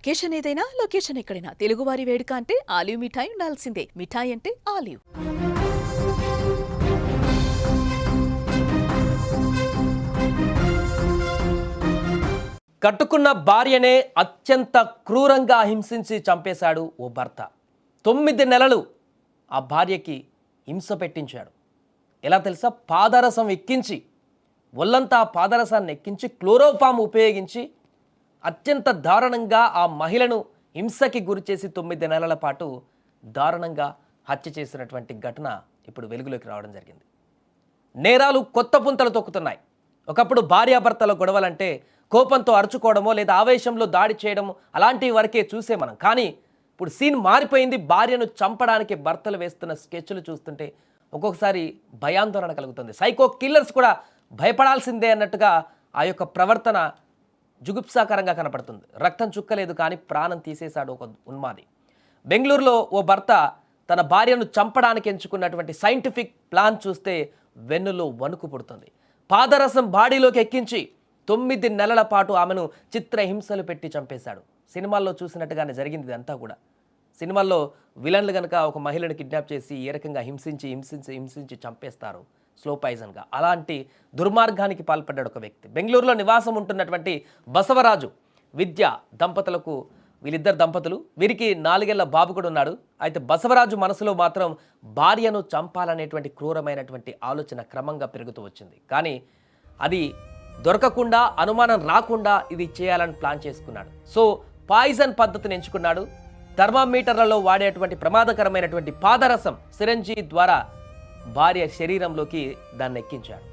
Occasion ఏదైనా location ఎక్కడైనా తెలుగువారి వేడుక అంటే ఆలివ్ మిఠాయి ఉండాల్సిందే. మిఠాయి అంటే ఆలివ్. కట్టుకున్న భార్యనే అత్యంత క్రూరంగా హింసించి చంపేశాడు ఓ భర్త. 9 నెలలు ఆ భార్యకి హింస పెట్టించాడు. ఎలా తెలుసా? పాదరసం ఎక్కించి, ఒళ్ళంతా పాదరసాన్ని ఎక్కించి క్లోరోఫామ్ ఉపయోగించి అత్యంత దారుణంగా ఆ మహిళను హింసకి గురిచేసి 9 నెలల పాటు దారుణంగా హత్య చేసినటువంటి ఘటన ఇప్పుడు వెలుగులోకి రావడం జరిగింది. నేరాలు కొత్త పుంతలు తొక్కుతున్నాయి. ఒకప్పుడు భార్యాభర్తల గొడవలంటే కోపంతో అరుచుకోవడమో లేదా ఆవేశంలో దాడి చేయడము అలాంటి వరకే చూసే మనం. కానీ ఇప్పుడు సీన్ మారిపోయింది. భార్యను చంపడానికి భర్తలు వేస్తున్న స్కెచ్లు చూస్తుంటే ఒక్కొక్కసారి భయాందోళన కలుగుతుంది. సైకో కిల్లర్స్ కూడా భయపడాల్సిందే అన్నట్టుగా ఆ యొక్క ప్రవర్తన జుగుప్సాకరంగా కనపడుతుంది. రక్తం చుక్కలేదు కానీ ప్రాణం తీసేశాడు ఒక ఉన్మాది. బెంగళూరులో ఓ భర్త తన భార్యను చంపడానికి ఎంచుకున్నటువంటి సైంటిఫిక్ ప్లాన్ చూస్తే వెన్నులో వణుకు పుడుతుంది. పాదరసం బాడీలోకి ఎక్కించి 9 నెలల పాటు ఆమెను చిత్రహింసలు పెట్టి చంపేశాడు. సినిమాల్లో చూసినట్టుగానే జరిగింది ఇదంతా కూడా. సినిమాల్లో విలన్లు కనుక ఒక మహిళను కిడ్నాప్ చేసి ఏ రకంగా హింసించి చంపేస్తారు స్లో పాయిజన్గా. అలాంటి దుర్మార్గానికి పాల్పడ్డాడు ఒక వ్యక్తి. బెంగళూరులో నివాసం ఉంటున్నటువంటి బసవరాజు విద్య దంపతులకు, వీళ్ళిద్దరు దంపతులు, వీరికి 4 ఏళ్ల బాబు కూడా ఉన్నాడు. అయితే బసవరాజు మనసులో మాత్రం భార్యను చంపాలనేటువంటి క్రూరమైనటువంటి ఆలోచన క్రమంగా పెరుగుతూ వచ్చింది. కానీ అది దొరకకుండా, అనుమానం రాకుండా ఇది చేయాలని ప్లాన్ చేసుకున్నాడు. సో పాయిజన్ పద్ధతిని ఎంచుకున్నాడు. థర్మామీటర్లలో వాడేటువంటి ప్రమాదకరమైనటువంటి పాదరసం సిరంజీ ద్వారా భార్య శరీరంలోకి దాన్ని ఎక్కించాడు.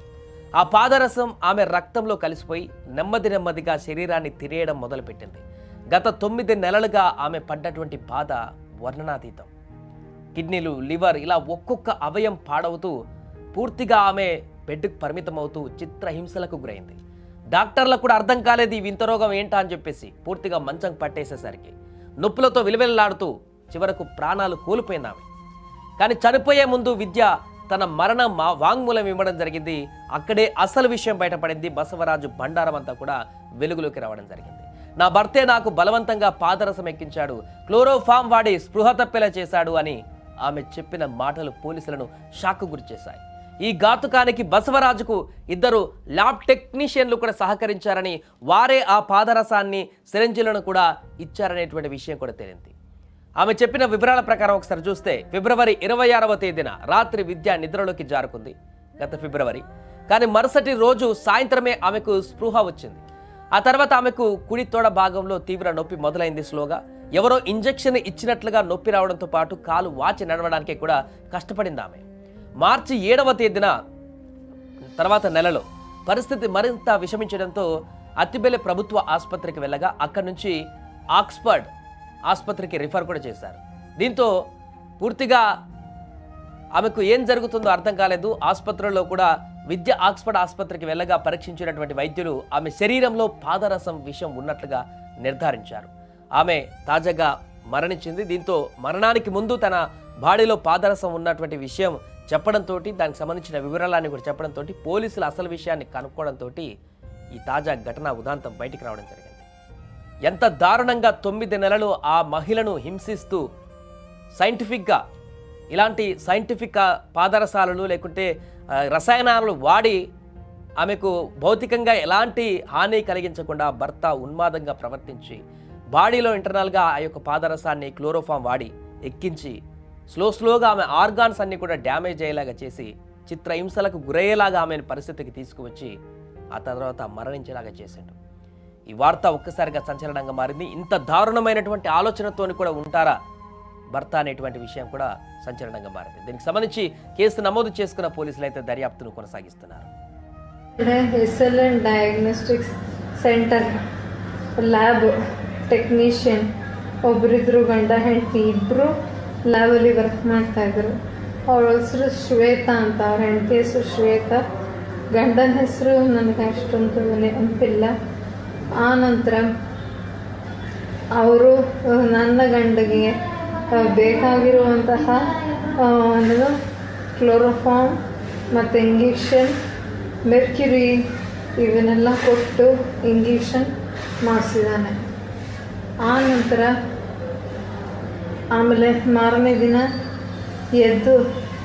ఆ పాదరసం ఆమె రక్తంలో కలిసిపోయి నెమ్మదిగా శరీరాన్ని తినేయడం మొదలుపెట్టింది. గత 9 నెలలుగా ఆమె పడ్డటువంటి బాధ వర్ణనాతీతం. కిడ్నీలు, లివర్ ఇలా ఒక్కొక్క అవయం పాడవుతూ పూర్తిగా ఆమె బెడ్కు పరిమితమవుతూ చిత్రహింసలకు గురైంది. డాక్టర్లకు కూడా అర్థం కాలేదు ఈ వింత రోగం ఏంటా అని చెప్పేసి. పూర్తిగా మంచం పట్టేసేసరికి నొప్పులతో విలువెల్లాడుతూ చివరకు ప్రాణాలు కోల్పోయింది ఆమె. కానీ చనిపోయే ముందు విద్య తన మరణ వాంగ్మూలం ఇవ్వడం జరిగింది. అక్కడే అసలు విషయం బయటపడింది. బసవరాజు బండారం అంతా కూడా వెలుగులోకి రావడం జరిగింది. నా భర్తే నాకు బలవంతంగా పాదరసం ఎక్కించాడు, క్లోరోఫామ్ వాడి స్పృహ తప్పేలా చేశాడు అని ఆమె చెప్పిన మాటలు పోలీసులను షాక్కు గురిచేశాయి. ఈ ఘాతుకానికి బసవరాజుకు 2 ల్యాబ్ టెక్నీషియన్లు కూడా సహకరించారని, వారే ఆ పాదరసాన్ని, సిరంజిలను కూడా ఇచ్చారనేటువంటి విషయం కూడా తేలింది. ఆమె చెప్పిన వివరాల ప్రకారం ఒకసారి చూస్తే ఫిబ్రవరి 26వ తేదీన రాత్రి విద్య నిద్రలోకి జారుకుంది గత ఫిబ్రవరి. కానీ మరుసటి రోజు సాయంత్రమే ఆమెకు స్పృహ వచ్చింది. ఆ తర్వాత ఆమెకు కుడి తోడ భాగంలో తీవ్ర నొప్పి మొదలైంది. స్లోగా ఎవరో ఇంజెక్షన్ ఇచ్చినట్లుగా నొప్పి రావడంతో పాటు కాలు వాచి నడవడానికి కూడా కష్టపడింది ఆమె. మార్చి 7వ తేదీన తర్వాత నెలలో పరిస్థితి మరింత విషమించడంతో అత్తిబెల్లి ప్రభుత్వ ఆసుపత్రికి వెళ్ళగా అక్కడి నుంచి ఆక్స్ఫర్డ్ ఆసుపత్రికి రిఫర్ కూడా చేశారు. దీంతో పూర్తిగా ఆమెకు ఏం జరుగుతుందో అర్థం కాలేదు. ఆసుపత్రిలో కూడా విద్య ఆక్స్ఫర్డ్ ఆసుపత్రికి వెళ్ళగా పరీక్షించినటువంటి వైద్యులు ఆమె శరీరంలో పాదరసం విషం ఉన్నట్లుగా నిర్ధారించారు. ఆమె తాజాగా మరణించింది. దీంతో మరణానికి ముందు తన బాడీలో పాదరసం ఉన్నటువంటి విషయం చెప్పడంతో, దానికి సంబంధించిన వివరాలన్నీ కూడా చెప్పడంతో పోలీసులు అసలు విషయాన్ని కనుక్కోవడంతో ఈ తాజా ఘటన ఉదాంతం బయటికి రావడం జరిగింది. ఎంత దారుణంగా 9 నెలలు ఆ మహిళను హింసిస్తూ సైంటిఫిక్గా ఇలాంటి సైంటిఫిక్ పాదరసాలను లేకుంటే రసాయనాలు వాడి ఆమెకు భౌతికంగా ఎలాంటి హాని కలిగించకుండా భర్త ఉన్మాదంగా ప్రవర్తించి బాడీలో ఇంటర్నల్గా ఆ యొక్క పాదరసాన్ని క్లోరోఫామ్ వాడి ఎక్కించి స్లోగా ఆమె ఆర్గాన్స్ అన్ని కూడా డ్యామేజ్ అయ్యేలాగా చేసి చిత్రహింసలకు గురయ్యేలాగా ఆమెను పరిస్థితికి తీసుకువచ్చి ఆ తర్వాత మరణించేలాగా చేశాడు. ఈ వార్త ఒక్కసారిగా సంచలనంగా మారింది. ఇంత దారుణమైనటువంటి ఆలోచనతోని కూడా ఉంటారా భర్త అనేటువంటి విషయం కూడా సంచలనంగా మారింది. దీనికి సంబంధించి కేసు నమోదు చేసుకున్న పోలీసులు అయితే దర్యాప్తును కొనసాగిస్తున్నారు. SLN diagnostics centre lab technician ಒಬ್ಬರಿದ್ರು, ಗಂಡ ಹೆಂಡತಿ ಇಬ್ಬರು ಲ್ಯಾಬಲ್ಲಿ ವರ್ಕ್ ಮಾಡ್ತಾಯಿದ್ರು. ಅವ್ರ ಹೆಸರು ಶ್ವೇತಾ ಅಂತ, ಅವ್ರ ಹೆಂಡತಿ ಹೆಸರು ಶ್ವೇತಾ, ಗಂಡನ ಹೆಸರು ನನಗೆ ಅಷ್ಟೊಂದು ನೆನಪಿಲ್ಲ. ಆ ನಂತರ ಅವರು ನನ್ನ ಗಂಡಗೆ ಬೇಕಾಗಿರುವಂತಹ ಒಂದು ಕ್ಲೋರೋಫಾಮ್ ಮತ್ತು ಇಂಜೆಕ್ಷನ್, ಮೆರ್ಕ್ಯುರಿ ಇವನ್ನೆಲ್ಲ ಕೊಟ್ಟು ಇಂಜೆಕ್ಷನ್ ಮಾಡಿಸಿದ್ದಾನೆ. ಆ ನಂತರ ಆಮೇಲೆ ಮಾರನೇ ದಿನ ಎದ್ದು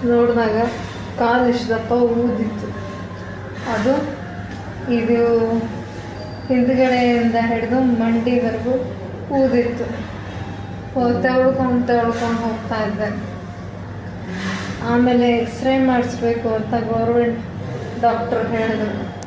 ನೋಡಿದಾಗ ಕಾಲು ಇಷ್ಟದಪ್ಪ ಊದಿತ್ತು. ಅದು ಇದು ಹಿಂದ್ಗಡೆಯಿಂದ ಹಿಡಿದು ಮಂಡಿವರೆಗೂ ಊದಿತ್ತು. ತೆಳ್ಕೊಂಡು ಹೋಗ್ತಾ ಇದ್ದೆ. ಆಮೇಲೆ ಎಕ್ಸ್ರೇ ಮಾಡಿಸ್ಬೇಕು ಅಂತ ಗೌರ್ಮೆಂಟ್ ಡಾಕ್ಟ್ರ್ ಹೇಳಿದ್ರು.